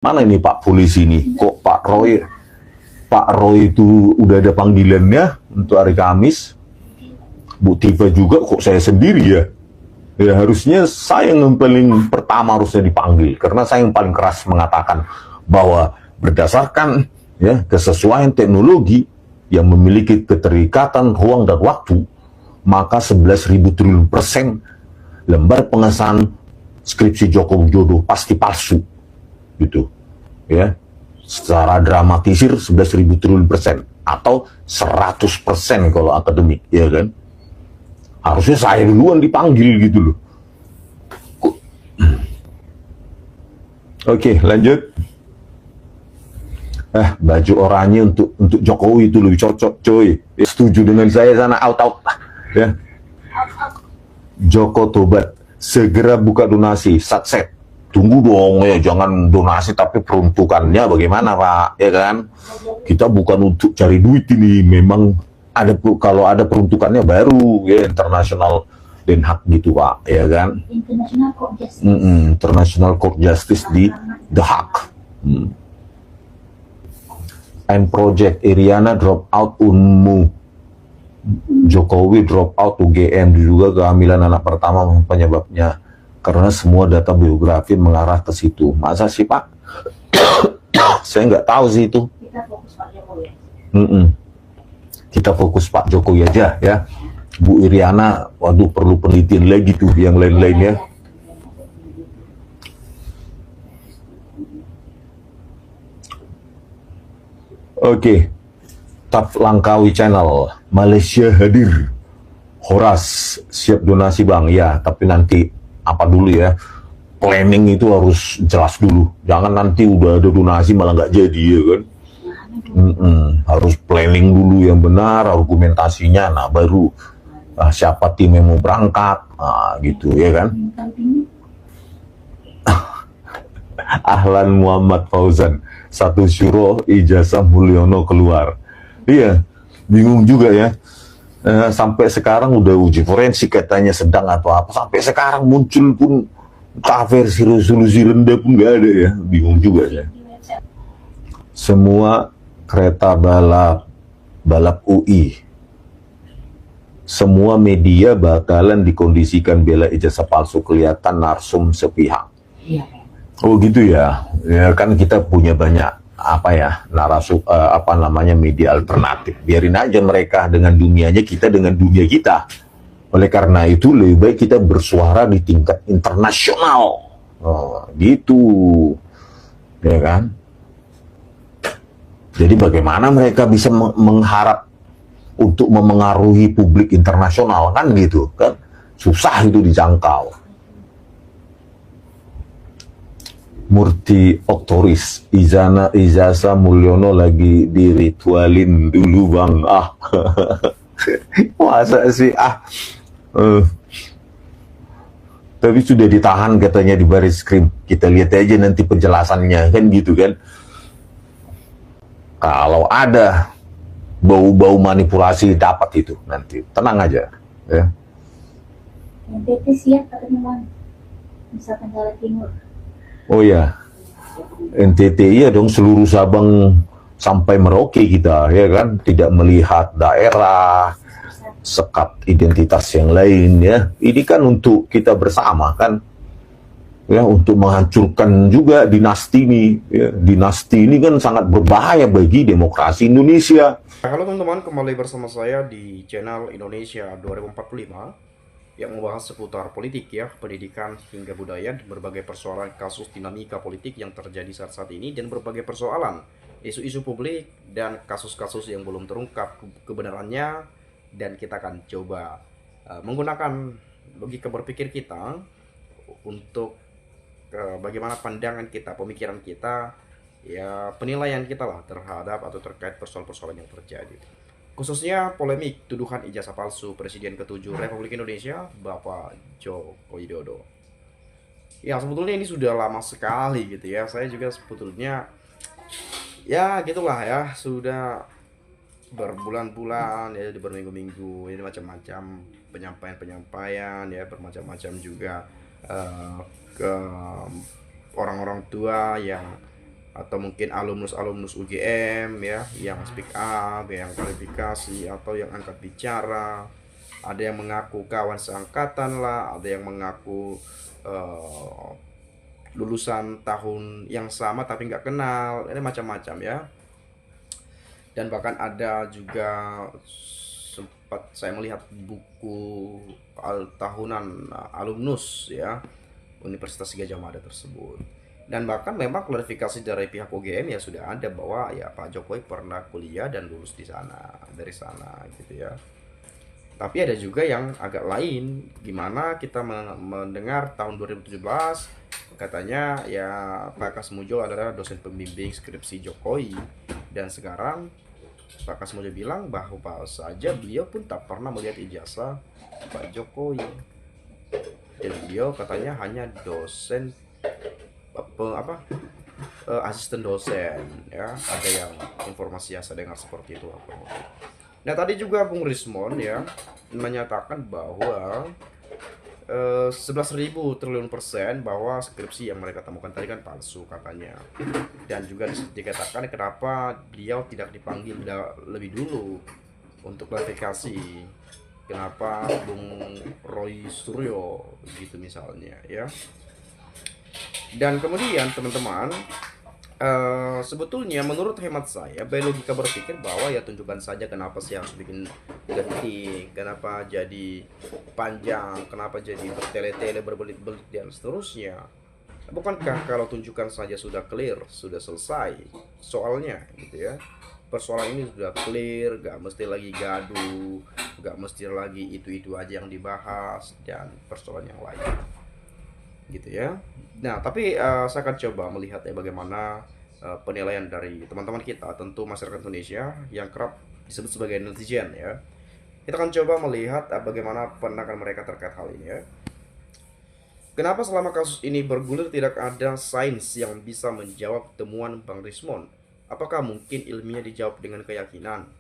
Mana ini Pak polisi ini? Kok Pak Roy itu udah ada panggilannya untuk hari Kamis? Bu Tifa juga, kok saya sendiri ya? Ya harusnya saya yang paling pertama harusnya dipanggil, karena saya yang paling keras mengatakan bahwa berdasarkan ya kesesuaian teknologi yang memiliki keterikatan ruang dan waktu, maka 11.000 triliun persen lembar pengesahan skripsi Joko Widodo pasti palsu, gitu ya. Secara dramatisir 11.000 triliun persen atau 100% kalau akademik, ya kan? Harusnya saya duluan dipanggil gitu loh. Oke, lanjut. Baju oranye untuk Jokowi itu lebih cocok, coy. Setuju dengan saya sana, out. Ya. Joko tobat, segera buka donasi, satset. Tunggu dong ya, jangan donasi tapi peruntukannya bagaimana Pak, ya kan? Kita bukan untuk cari duit ini, memang ada, kalau ada peruntukannya baru ya internasional Den Haag gitu Pak, ya kan? International Court Justice. International Court Justice di The Hague. M Project Iriana drop out Unmu, Jokowi drop out UGM, juga kehamilan anak pertama penyebabnya karena semua data biografi mengarah ke situ. Masa sih Pak? Saya nggak tahu sih itu. Kita fokus Pak Jokowi. Kita fokus Pak Jokowi aja ya. Bu Iriana, waduh perlu penelitian lagi tuh yang lain-lainnya. Oke, Tap Langkawi Channel, Malaysia hadir. Horas, siap donasi Bang. Ya, tapi nanti apa dulu ya, planning itu harus jelas dulu. Jangan nanti udah ada donasi malah nggak jadi ya kan. Harus planning dulu yang benar, argumentasinya, nah baru siapa tim yang mau berangkat, gitu ya kan. Ahlan Muhammad Fauzan, satu syuro ijazah Mulyono keluar. Iya, bingung juga ya. Sampai sekarang udah uji forensik katanya sedang atau apa, sampai sekarang muncul pun versi resolusi rendah pun nggak ada ya, bingung juga ya. Semua kereta balap UI, semua media bakalan dikondisikan bela ijazah palsu, kelihatan narsum sepihak. Iya. Oh gitu ya. Ya kan kita punya banyak media alternatif. Biarin aja mereka dengan dunianya, kita dengan dunia kita. Oleh karena itu lebih baik kita bersuara di tingkat internasional. Gitu. Ya kan? Jadi bagaimana mereka bisa mengharap untuk memengaruhi publik internasional, kan gitu kan? Susah itu dijangkau. Murti Oktoris, ijazah Mulyono lagi diritualin dulu Bang. Masa sih tapi sudah ditahan katanya di baris krim. Kita lihat aja nanti penjelasannya, kan gitu kan. Kalau ada bau-bau manipulasi dapat itu nanti, tenang aja ya. NTT siap katanya Bang, misalkan Jawa Timur. Oh ya, NTT iya dong, seluruh Sabang sampai Merauke kita ya kan, tidak melihat daerah, sekat identitas yang lain ya. Ini kan untuk kita bersama kan, ya, untuk menghancurkan juga dinasti ini. Ya. Dinasti ini kan sangat berbahaya bagi demokrasi Indonesia. Halo teman-teman, kembali bersama saya di channel Indonesia 2045 yang membahas seputar politik ya, pendidikan hingga budaya, berbagai persoalan kasus dinamika politik yang terjadi saat ini, dan berbagai persoalan isu-isu publik dan kasus-kasus yang belum terungkap kebenarannya, dan kita akan coba menggunakan logika berpikir kita untuk bagaimana pandangan kita, pemikiran kita, ya penilaian kita lah terhadap atau terkait persoalan-persoalan yang terjadi. Khususnya polemik tuduhan ijazah palsu Presiden ke-7 Republik Indonesia, Bapak Joko Widodo. Ya sebetulnya ini sudah lama sekali gitu ya. Saya juga sebetulnya ya gitulah ya, sudah berbulan-bulan ya, berminggu-minggu ini macam-macam penyampaian ya, bermacam-macam juga ke orang-orang tua yang atau mungkin alumnus UGM ya, yang speak up, yang klarifikasi atau yang angkat bicara. Ada yang mengaku kawan seangkatan lah, ada yang mengaku eh, lulusan tahun yang sama tapi nggak kenal, ini macam-macam ya. Dan bahkan ada juga sempat saya melihat buku tahunan alumnus ya Universitas Gadjah Mada tersebut. Dan bahkan memang klarifikasi dari pihak UGM ya sudah ada bahwa ya Pak Jokowi pernah kuliah dan lulus di sana, dari sana gitu ya. Tapi ada juga yang agak lain, gimana kita mendengar tahun 2017 katanya ya Pak Kasmujol adalah dosen pembimbing skripsi Jokowi, dan sekarang Pak Kasmujol bilang bahwa saja beliau pun tak pernah melihat ijazah Pak Jokowi, dan beliau katanya hanya dosen asisten dosen ya. Ada yang informasi yang saya dengar seperti itu. Nah tadi juga Bung Rismon ya menyatakan bahwa 11.000 triliun persen bahwa skripsi yang mereka temukan tadi kan palsu katanya. Dan juga dikatakan kenapa beliau tidak dipanggil lebih dulu untuk klarifikasi, kenapa Bung Roy Suryo gitu misalnya ya. Dan kemudian teman-teman, sebetulnya menurut hemat saya logika berpikir bahwa ya tunjukkan saja kenapa sih harus bikin genting, kenapa jadi panjang, kenapa jadi bertele-tele, berbelit-belit dan seterusnya. Bukankah kalau tunjukkan saja sudah clear, sudah selesai soalnya gitu ya. Persoalan ini sudah clear, gak mesti lagi gaduh, gak mesti lagi itu aja yang dibahas dan persoalan yang lain gitu ya. Nah tapi saya akan coba melihat ya bagaimana penilaian dari teman-teman kita, tentu masyarakat Indonesia yang kerap disebut sebagai netizen ya. Kita akan coba melihat bagaimana pandangan mereka terkait hal ini ya. Kenapa selama kasus ini bergulir tidak ada sains yang bisa menjawab temuan Bang Rismon? Apakah mungkin ilmiah dijawab dengan keyakinan?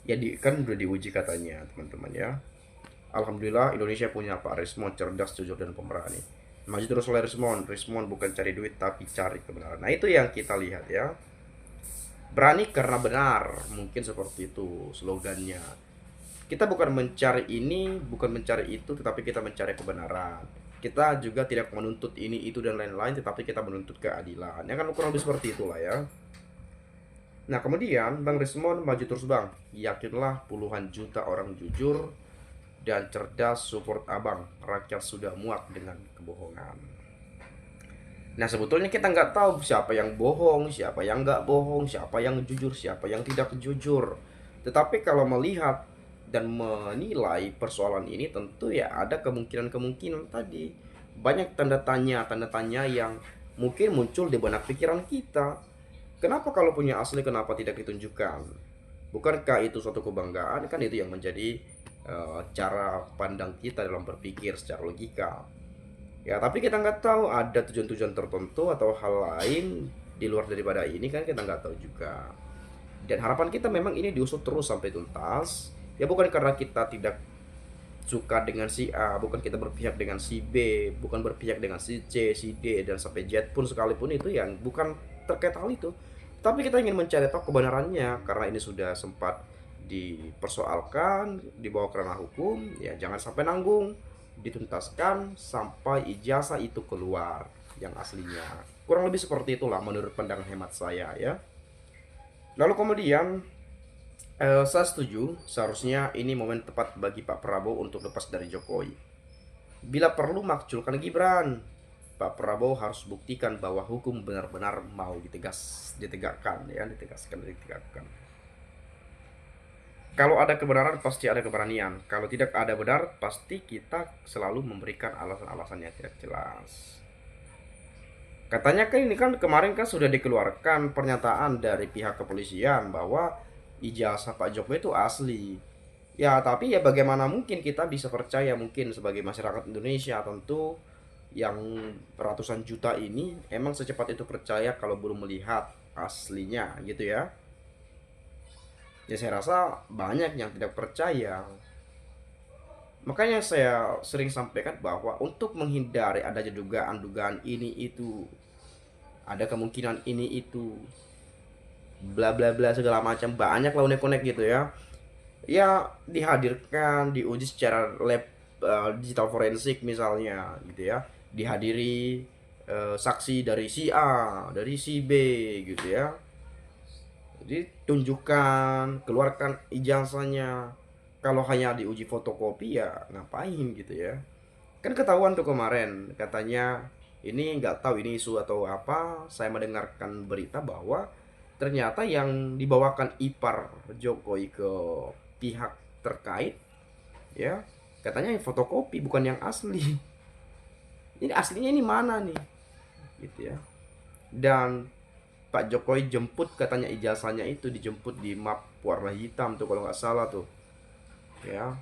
Ya kan udah diuji katanya teman-teman ya. Alhamdulillah Indonesia punya Pak Rismon, cerdas, jujur, dan pemberani. Maju terus oleh Rismon. Rismon bukan cari duit tapi cari kebenaran. Nah itu yang kita lihat ya. Berani karena benar, mungkin seperti itu slogannya. Kita bukan mencari ini, bukan mencari itu, tetapi kita mencari kebenaran. Kita juga tidak menuntut ini, itu, dan lain-lain, tetapi kita menuntut keadilan. Ya kan kurang lebih seperti itulah ya. Nah kemudian Bang Rismon maju terus Bang. Yakinlah puluhan juta orang jujur dan cerdas support abang. Rakyat sudah muak dengan kebohongan. Nah sebetulnya kita nggak tahu siapa yang bohong, siapa yang nggak bohong, siapa yang jujur, siapa yang tidak jujur. Tetapi kalau melihat dan menilai persoalan ini tentu ya ada kemungkinan tadi. Banyak tanda tanya yang mungkin muncul di benak pikiran kita. Kenapa kalau punya asli kenapa tidak ditunjukkan? Bukankah itu suatu kebanggaan? Kan itu yang menjadi cara pandang kita dalam berpikir secara logika ya. Tapi kita nggak tahu ada tujuan-tujuan tertentu atau hal lain di luar daripada ini, kan kita nggak tahu juga. Dan harapan kita memang ini diusut terus sampai tuntas ya, bukan karena kita tidak suka dengan si A, bukan kita berpihak dengan si B, bukan berpihak dengan si C, si D, dan sampai Z pun sekalipun itu yang bukan terkait hal itu. Tapi kita ingin mencari tahu kebenarannya karena ini sudah sempat dipersoalkan, dibawa ke ranah hukum ya, jangan sampai nanggung, dituntaskan sampai ijazah itu keluar yang aslinya. Kurang lebih seperti itulah menurut pandangan hemat saya ya. Lalu kemudian saya setuju seharusnya ini momen tepat bagi Pak Prabowo untuk lepas dari Jokowi. Bila perlu makculkan Gibran. Pak Prabowo harus buktikan bahwa hukum benar-benar mau ditegakkan ya, ditegaskan. Kalau ada kebenaran pasti ada keberanian. Kalau tidak ada benar pasti kita selalu memberikan alasan-alasan yang tidak jelas. Katanya kan ini kan kemarin kan sudah dikeluarkan pernyataan dari pihak kepolisian bahwa ijazah Pak Jokowi itu asli. Ya tapi ya bagaimana mungkin kita bisa percaya, mungkin sebagai masyarakat Indonesia tentu yang ratusan juta ini emang secepat itu percaya kalau belum melihat aslinya gitu ya. Ya saya rasa banyak yang tidak percaya. Makanya saya sering sampaikan bahwa untuk menghindari adanya dugaan-dugaan ini itu ada kemungkinan ini itu, bla bla bla segala macam, banyak lah unek-unek gitu ya. Ya dihadirkan, diuji secara lab digital forensik misalnya gitu ya, dihadiri saksi dari si A, dari si B gitu ya. Jadi tunjukkan, keluarkan ijazahnya. Kalau hanya diuji fotokopi ya ngapain gitu ya. Kan ketahuan tuh kemarin katanya, ini nggak tahu ini isu atau apa, saya mendengarkan berita bahwa ternyata yang dibawakan ipar Jokowi ke pihak terkait ya, katanya yang fotokopi bukan yang asli. Ini aslinya ini mana nih gitu ya. Dan Pak Jokowi jemput, katanya ijazahnya itu dijemput di map warna hitam tuh kalau nggak salah tuh ya.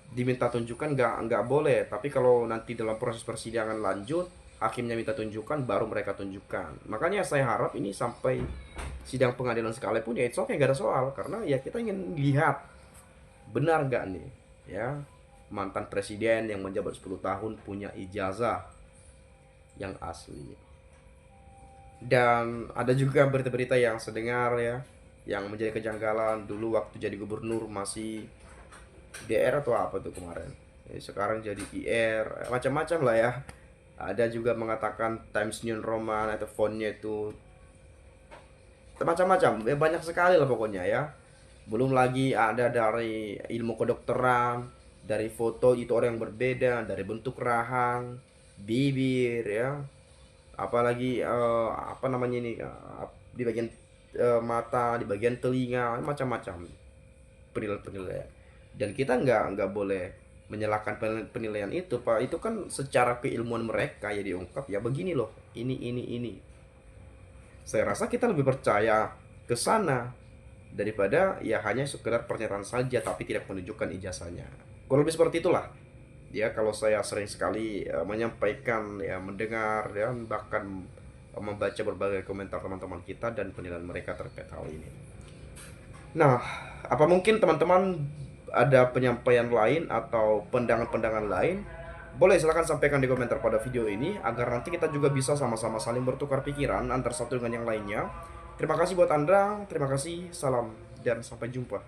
Diminta tunjukkan nggak boleh, tapi kalau nanti dalam proses persidangan lanjut hakimnya minta tunjukkan, baru mereka tunjukkan. Makanya saya harap ini sampai sidang pengadilan sekalipun ya it's okay, nggak ada soal, karena ya kita ingin lihat benar nggak nih ya, mantan presiden yang menjabat 10 tahun punya ijazah yang asli. Dan ada juga berita-berita yang sedengar ya, yang menjadi kejanggalan. Dulu waktu jadi gubernur masih DR atau apa tuh kemarin, sekarang jadi IR, macam-macam lah ya. Ada juga mengatakan Times New Roman atau fontnya itu macam-macam ya, banyak sekali lah pokoknya ya. Belum lagi ada dari ilmu kedokteran, dari foto itu orang yang berbeda, dari bentuk rahang, bibir ya, apalagi apa namanya ini, di bagian mata, di bagian telinga, macam-macam penilaian. Dan kita nggak boleh menyalahkan penilaian itu, Pak. Itu kan secara keilmuan mereka ya diungkap ya, begini loh, ini. Saya rasa kita lebih percaya ke sana daripada ya hanya sekedar pernyataan saja tapi tidak menunjukkan ijazahnya. Kurang lebih seperti itulah. Ya, kalau saya sering sekali menyampaikan ya, mendengar ya, bahkan membaca berbagai komentar teman-teman kita dan penilaian mereka terkait hal ini. Nah, apa mungkin teman-teman ada penyampaian lain atau pandangan-pandangan lain? Boleh silahkan sampaikan di komentar pada video ini, agar nanti kita juga bisa sama-sama saling bertukar pikiran antar satu dengan yang lainnya. Terima kasih buat Anda, terima kasih, salam, dan sampai jumpa.